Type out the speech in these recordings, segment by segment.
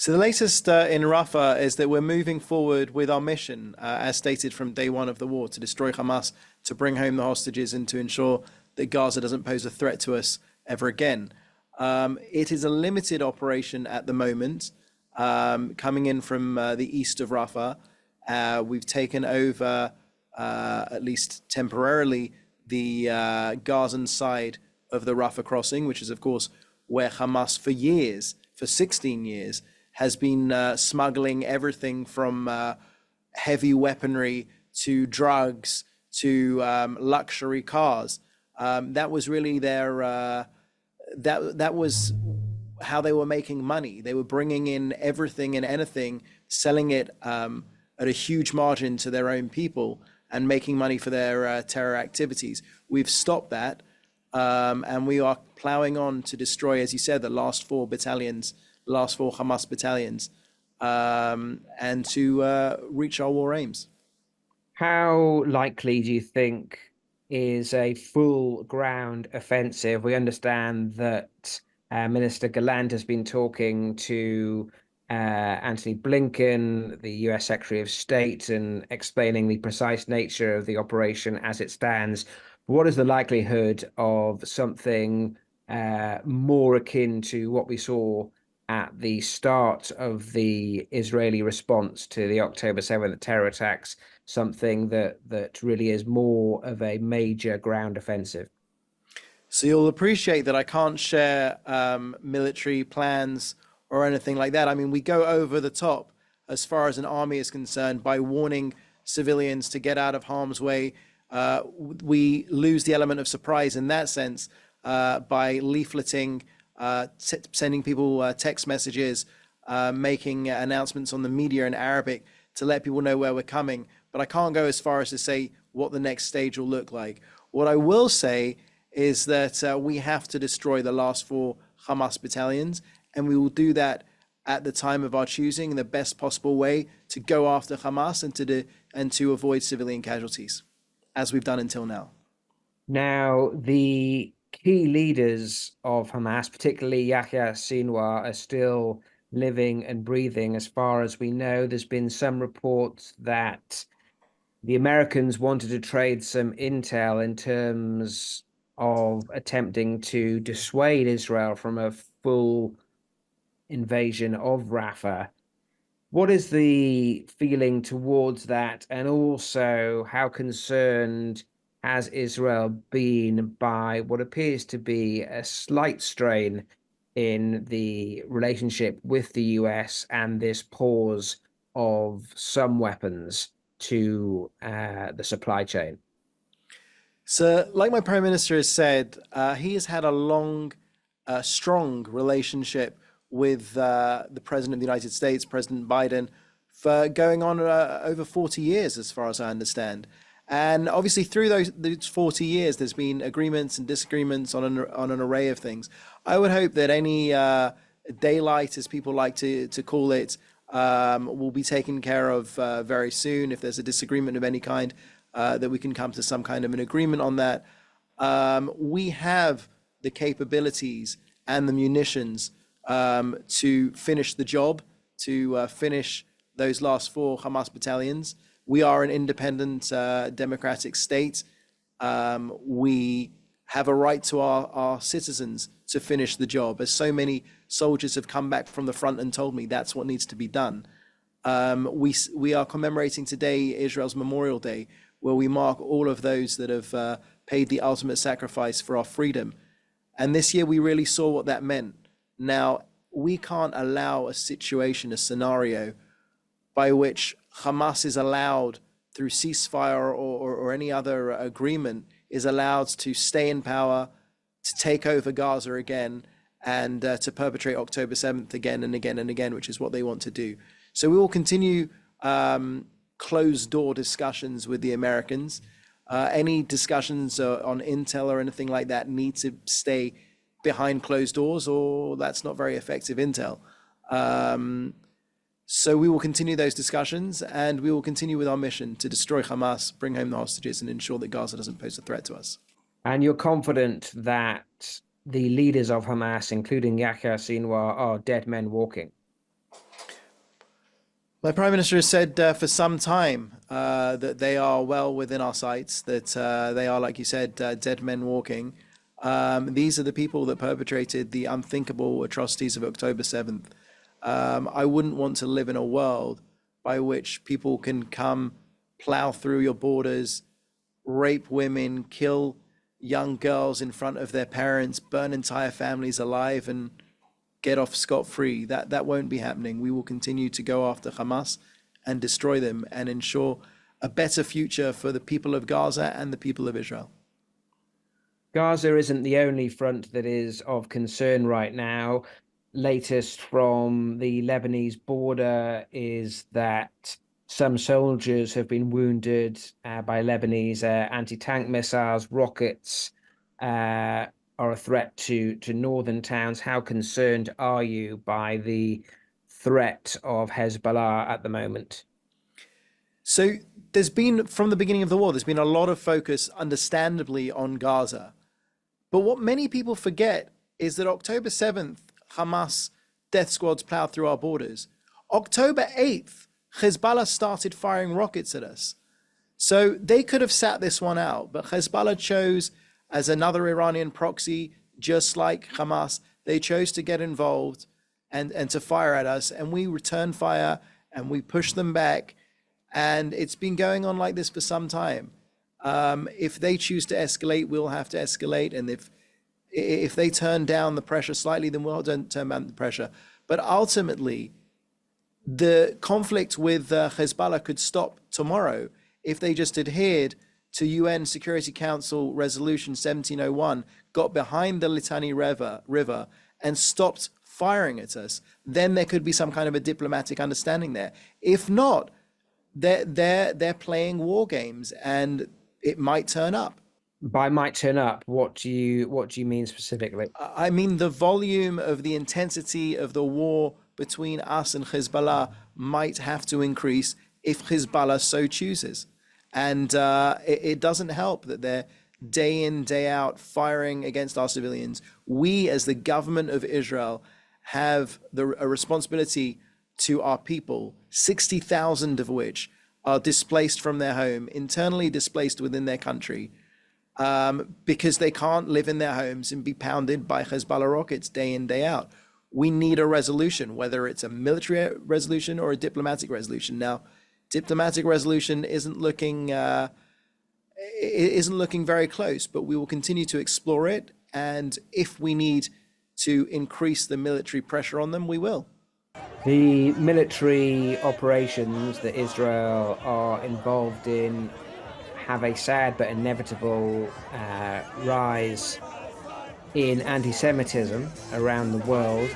So the latest in Rafah is that we're moving forward with our mission, as stated from day one of the war, to destroy Hamas, to bring home the hostages, and to ensure that Gaza doesn't pose a threat to us ever again. It is a limited operation at the moment, coming in from the east of Rafah. We've taken over, at least temporarily, the GAZAN side of the Rafah crossing, which is, of course, where Hamas for years, for 16 years, has been smuggling everything from heavy weaponry to drugs to luxury cars. That was really their, that was how they were making money. They were bringing in everything and anything, selling it at a huge margin to their own people and making money for their terror activities. We've stopped that, and we are plowing on to destroy, as you said, the last four Hamas battalions, and to reach our war aims. How likely do you think is a full ground offensive? We understand that Minister Gallant has been talking to Antony Blinken, the US Secretary of State, and explaining the precise nature of the operation as it stands. What is the likelihood of something more akin to what we saw at the start of the Israeli response to the October 7th terror attacks, something that really is more of a major ground offensive? So you'll appreciate that I can't share military plans or anything like that. I mean, we go over the top as far as an army is concerned by warning civilians to get out of harm's way. We lose the element of surprise in that sense by leafleting, sending people text messages, making announcements on the media in Arabic to let people know where we're coming. But I can't go as far as to say what the next stage will look like. What I will say is that we have to destroy the last four Hamas battalions, and we will do that at the time of our choosing in the best possible way to go after Hamas and to avoid civilian casualties, as we've done until now. Now, the key leaders of Hamas, particularly Yahya Sinwar, are still living and breathing. As far as we know, there's been some reports that the Americans wanted to trade some intel in terms of attempting to dissuade Israel from a full invasion of Rafah. What is the feeling towards that? And also, how concerned has Israel been by what appears to be a slight strain in the relationship with the US and this pause of some weapons to the supply chain? So, like my Prime Minister has said, he has had a long, strong relationship with the President of the United States, President Biden, for going on over 40 years, as far as I understand. And obviously, through those 40 years, there's been agreements and disagreements on an array of things. I would hope that any daylight, as people like to call it, will be taken care of very soon. If there's a disagreement of any kind, that we can come to some kind of an agreement on that. We have the capabilities and the munitions to finish the job, to finish those last four Hamas battalions. We are an independent democratic state. We have a right to our citizens to finish the job, as so many soldiers have come back from the front and told me that's what needs to be done. We are commemorating today Israel's Memorial Day, where we mark all of those that have paid the ultimate sacrifice for our freedom. And this year we really saw what that meant. Now, we can't allow a situation, a scenario, by which Hamas is allowed, through ceasefire or any other agreement, is allowed to stay in power, to take over Gaza again, and to perpetrate October 7th again and again and again, which is what they want to do. So we will continue closed-door discussions with the Americans. Any discussions on intel or anything like that need to stay behind closed doors, or that's not very effective intel. So we will continue those discussions, and we will continue with our mission to destroy Hamas, bring home the hostages, and ensure that Gaza doesn't pose a threat to us. And you're confident that the leaders of Hamas, including Yahya Sinwar, are dead men walking? My Prime Minister has said for some time that they are well within our sights, that they are, like you said, dead men walking. These are the people that perpetrated the unthinkable atrocities of October 7th. I wouldn't want to live in a world by which people can come, plow through your borders, rape women, kill young girls in front of their parents, burn entire families alive, and get off scot-free. That won't be happening. We will continue to go after Hamas and destroy them and ensure a better future for the people of Gaza and the people of Israel. Gaza isn't the only front that is of concern right now. Latest from the Lebanese border is that some soldiers have been wounded by Lebanese anti-tank missiles, rockets are a threat to northern towns. How concerned are you by the threat of Hezbollah at the moment? So there's been, from the beginning of the war, there's been a lot of focus, understandably, on Gaza. But what many people forget is that October 7th, Hamas death squads plowed through our borders. October 8th, Hezbollah started firing rockets at us. So they could have sat this one out, but Hezbollah chose, as another Iranian proxy, just like Hamas, they chose to get involved and to fire at us, and we returned fire and we pushed them back. And it's been going on like this for some time. If they choose to escalate, we'll have to escalate. And if they turn down the pressure slightly, then we'll turn down the pressure. But ultimately, the conflict with Hezbollah could stop tomorrow if they just adhered to UN Security Council Resolution 1701, got behind the Litani River and stopped firing at us. Then there could be some kind of a diplomatic understanding there. If not, they're playing war games, and it might turn up. By might turn up, what do you mean specifically? I mean the volume of the intensity of the war between us and Hezbollah might have to increase if Hezbollah so chooses. And it doesn't help that they're day in, day out firing against our civilians. We, as the government of Israel, have a responsibility to our people, 60,000 of which are displaced from their home, internally displaced within their country, because they can't live in their homes and be pounded by Hezbollah rockets day in, day out. We need a resolution, whether it's a military resolution or a diplomatic resolution. Now, diplomatic resolution isn't looking very close, but we will continue to explore it. And if we need to increase the military pressure on them, we will. The military operations that Israel are involved in have a sad but inevitable rise in anti-Semitism around the world.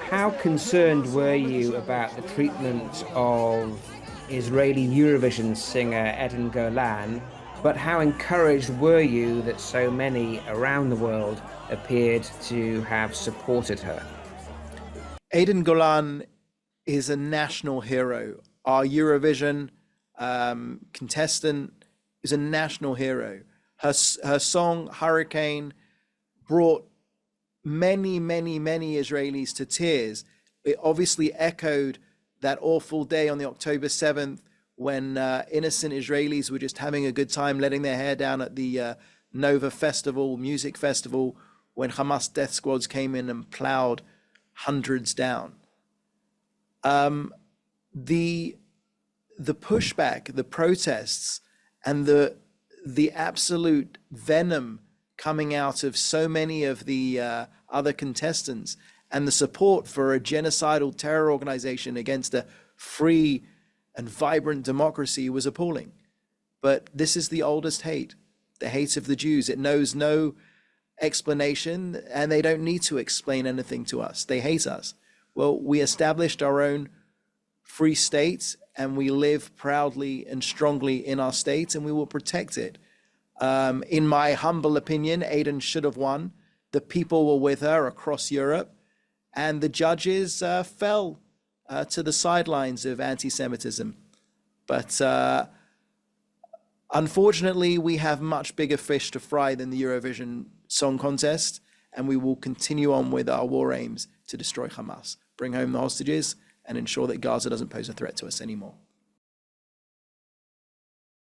How concerned were you about the treatment of Israeli Eurovision singer Eden Golan, but how encouraged were you that so many around the world appeared to have supported her? Eden Golan is a national hero. Our Eurovision contestant is a national hero. Her song Hurricane brought many Israelis to tears. It obviously echoed that awful day on the October 7th when innocent Israelis were just having a good time, letting their hair down at the Nova Festival, music festival, when Hamas death squads came in and plowed hundreds down. The pushback, the protests, and the absolute venom coming out of so many of the other contestants, and the support for a genocidal terror organization against a free and vibrant democracy was appalling. But this is the oldest hate, the hate of the Jews. It knows no explanation, and they don't need to explain anything to us. They hate us. Well, we established our own free state, and we live proudly and strongly in our state, and we will protect it. In my humble opinion, Eden should have won. The people were with her across Europe, and the judges fell to the sidelines of anti-Semitism. But unfortunately, we have much bigger fish to fry than the Eurovision Song Contest, and we will continue on with our war aims to destroy Hamas, bring home the hostages, and ensure that Gaza doesn't pose a threat to us anymore.